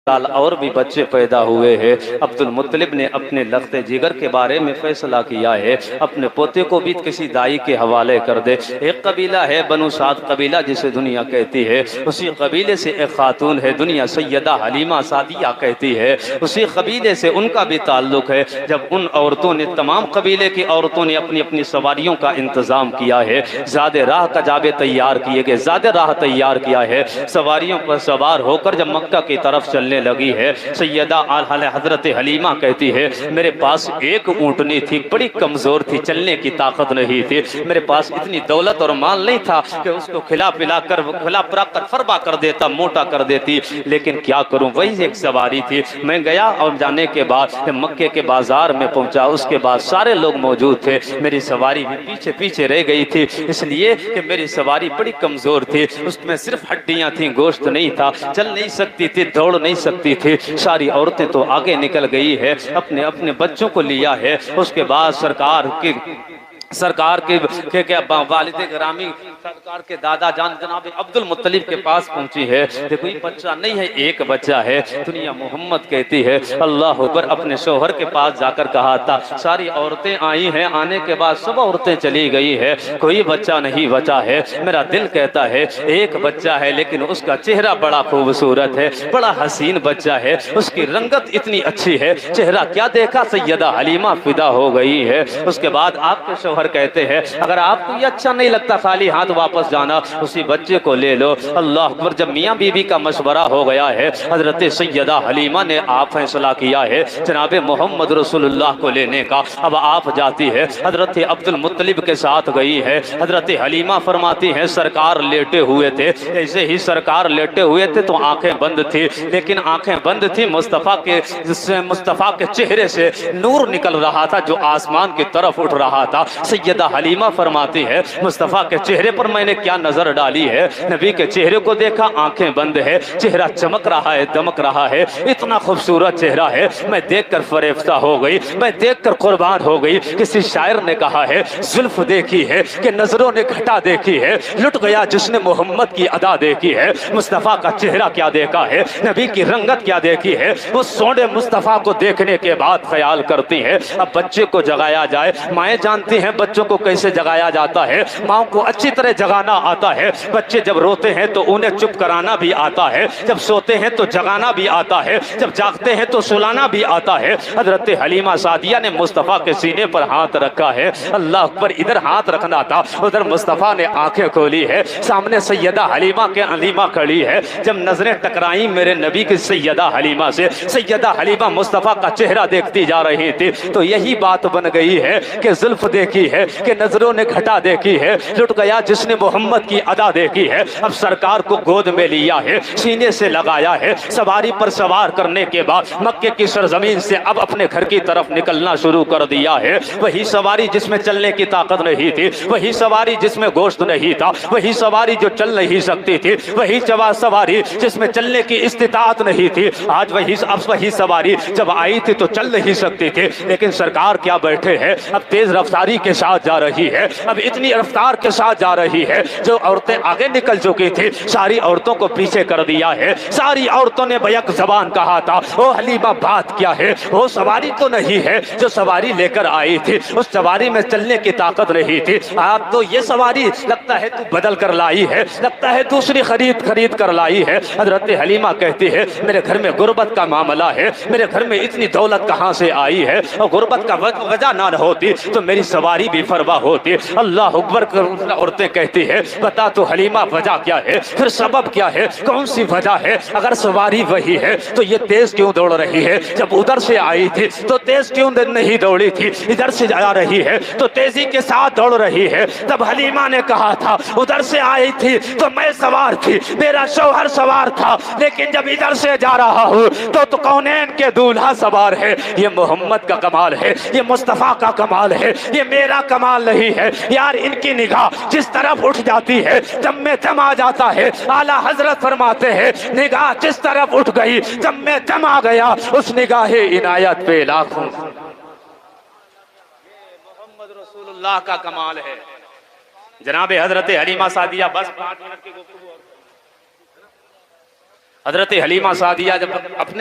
साल और भी बच्चे पैदा हुए हैं। अब्दुल मुत्तलिब ने अपने लख्ते जिगर के बारे में फैसला किया है, अपने पोते को भी किसी दाई के हवाले कर दे। एक कबीला है बनु साद कबीला जिसे दुनिया कहती है, उसी कबीले से एक खातून है दुनिया सैयदा हलीमा सादिया कहती है, उसी कबीले से उनका भी ताल्लुक है। जब उन औरतों ने, तमाम कबीले की औरतों ने अपनी अपनी सवारियों का इंतजाम किया है, ज़्यादा राह कजाबे तैयार किए गए, ज़्यादा राह तैयार किया है, सवारियों पर सवार होकर जब मक्का की तरफ चलने लगी है, सैयदा हजरत हलीमा कहती है मेरे पास एक ऊँटनी थी, बड़ी कमजोर थी, चलने की ताकत नहीं थी, मेरे पास इतनी दौलत और माल नहीं था कि उसको खिला पिला कर फरबा कर देता, मोटा कर देती, लेकिन क्या करूं, वही एक सवारी थी। मैं गया और जाने के बाद मक्के के बाजार में पहुंचा, उसके बाद सारे लोग मौजूद थे, मेरी सवारी भी पीछे पीछे रह गई थी, इसलिए कि मेरी सवारी बड़ी कमजोर थी, उसमें सिर्फ हड्डियां थी, गोश्त नहीं था, चल नहीं सकती थी, दौड़ नहीं सकती थी। सारी औरतें तो आगे निकल गई है, अपने अपने बच्चों को लिया है। उसके बाद सरकार के क्या वालिद ग्रामी सरकार के दादा जान जनाब अब्दुल मुत्तलिब के पास पहुंची है। देखो ये बच्चा नहीं है, एक बच्चा है, दुनिया मोहम्मद कहती है। अल्लाह अकबर। अपने शोहर के पास जाकर कहा था, सारी औरतें आई हैं, आने के बाद सब औरतें चली गई है, कोई बच्चा नहीं बचा है। मेरा दिल कहता है एक बच्चा है, लेकिन उसका चेहरा बड़ा खूबसूरत है, बड़ा हसीन बच्चा है, उसकी रंगत इतनी अच्छी है, चेहरा क्या देखा, सैयदा हलीमा फिदा हो गई है। उसके बाद आपके शोहर कहते हैं अगर आपको ये अच्छा नहीं लगता खाली हाथ वापस जाना, उसी बच्चे को ले लो। अल्लाह अकबर। जब मियाँ बीवी का मशवरा हो गया है, हजरत सैयदा हलीमा ने आप फैसला किया है जनाब मोहम्मद रसूलुल्लाह को लेने का। अब आप जाती है, हजरत अब्दुल मुत्तलिब के साथ गई है। हजरत हलीमा फरमाती है सरकार लेटे हुए थे, ऐसे ही सरकार लेटे हुए थे तो आंखें बंद थी, लेकिन आंखें बंद थी, मुस्तफ़ा के चेहरे से नूर निकल रहा था जो आसमान की तरफ उठ रहा था। सैयदा हलीमा फरमाती है मुस्तफ़ा के चेहरे पर मैंने क्या नजर डाली है, नबी के चेहरे को देखा, आंखें बंद है, चेहरा चमक रहा है, दमक रहा है, इतना खूबसूरत चेहरा है, मैं देखकर फरेफ्ता हो गई, मैं देखकर कुर्बान हो गई। किसी शायर ने कहा है जुल्फ देखी है कि नजरों ने घटा देखी है, लुट गया जिसने मोहम्मद की अदा देखी है। मुस्तफ़ा का चेहरा क्या देखा है, नबी की रंगत क्या देखी है, वो सोने मुस्तफ़ा को देखने के बाद ख्याल करती है अब बच्चे को जगाया जाए। माएँ जानती हैं बच्चों को कैसे जगाया जाता है, माँ को अच्छी तरह जगाना आता है। बच्चे जब रोते हैं तो उन्हें चुप कराना भी आता है, जब सोते हैं तो जगाना भी आता है, जब जागते हैं तो सुलाना भी आता है। हजरत हलीमा सादिया ने मुस्तफ़ा के सीने पर हाथ रखा है। अल्लाह पर इधर हाथ रखना था, उधर मुस्तफ़ा ने आंखें खोली है, सामने सैयदा हलीमा खड़ी है। जब नजरें टकराई मेरे नबी की सैयदा हलीमा से, सैयदा हलीमा मुस्तफ़ा का चेहरा देखती जा रही थी, तो यही बात बन गई है कि जुल्फ देखी है कि नजरों ने घटा देखी है, लुट गया जिसने मोहम्मद की अदा देखी है। अब सरकार को गोद में लिया है, सीने से लगाया है, सवारी पर सवार करने के बाद मक्के की सरजमीन से अब अपने घर की तरफ निकलना शुरू कर दिया है। वही सवारी जिसमें चलने की ताकत नहीं थी, वही सवारी जिसमें गोश्त नहीं था, वही सवारी जो चल नहीं सकती थी, वही सवारी जिसमें चलने की इस्तिताअत नहीं थी। आज वही सवारी जब आई थी तो चल नहीं सकती थी, लेकिन सरकार क्या बैठे हैं, अब तेज रफ्तारी के साथ जा रही है, अब इतनी रफ्तार के साथ जा रही है जो औरतें आगे निकल चुकी थी सारी औरतों को पीछे कर दिया है। सारी औरतों ने बैक जबान कहा था ओ हलीमा बात क्या है, वो सवारी तो नहीं है जो सवारी लेकर आई थी, उस सवारी में चलने की ताकत नहीं थी। आप तो ये सवारी लगता है तू बदल कर लाई है, लगता है दूसरी खरीद कर लाई है। हजरत हलीमा कहती है मेरे घर में गुर्बत का मामला है, मेरे घर में इतनी दौलत कहाँ से आई है, और गुर्बत का वजह ना होती तो मेरी सवारी भी फरवा होती। अल्लाह अकबर। औरतें कहती है बता तो हलीमा वजह क्या है, फिर सबब क्या है, कौन सी वजह है, अगर सवारी वही है तो ये तेज क्यों दौड़ रही है, जब उधर से आई थी तो तेज क्यों नहीं दौड़ी थी, इधर से जा रही है तो तेजी के साथ दौड़ रही है। तब हलीमा ने कहा था उधर से आई थी तो मैं सवार थी, मेरा शौहर सवार था, लेकिन जब इधर से जा रहा हूँ तो कौनैन के दूल्हा सवार है। ये मोहम्मद का कमाल है, ये मुस्तफ़ा का कमाल है, ये मेरा कमाल नहीं है यार। इनकी निगाह जिस तरफ उठ जाती है जब में दम आ जाता है, आला हजरत फरमाते हैं निगाह जिस तरफ उठ गई जब में दम आ गया, उस निगाह इनायत पे लाखों। मोहम्मद रसूलुल्लाह का कमाल है जनाब हजरत हलीमा सादिया। बस 5 मिनट की गुफ्तगू। हजरत हलीमा सादिया जब अपने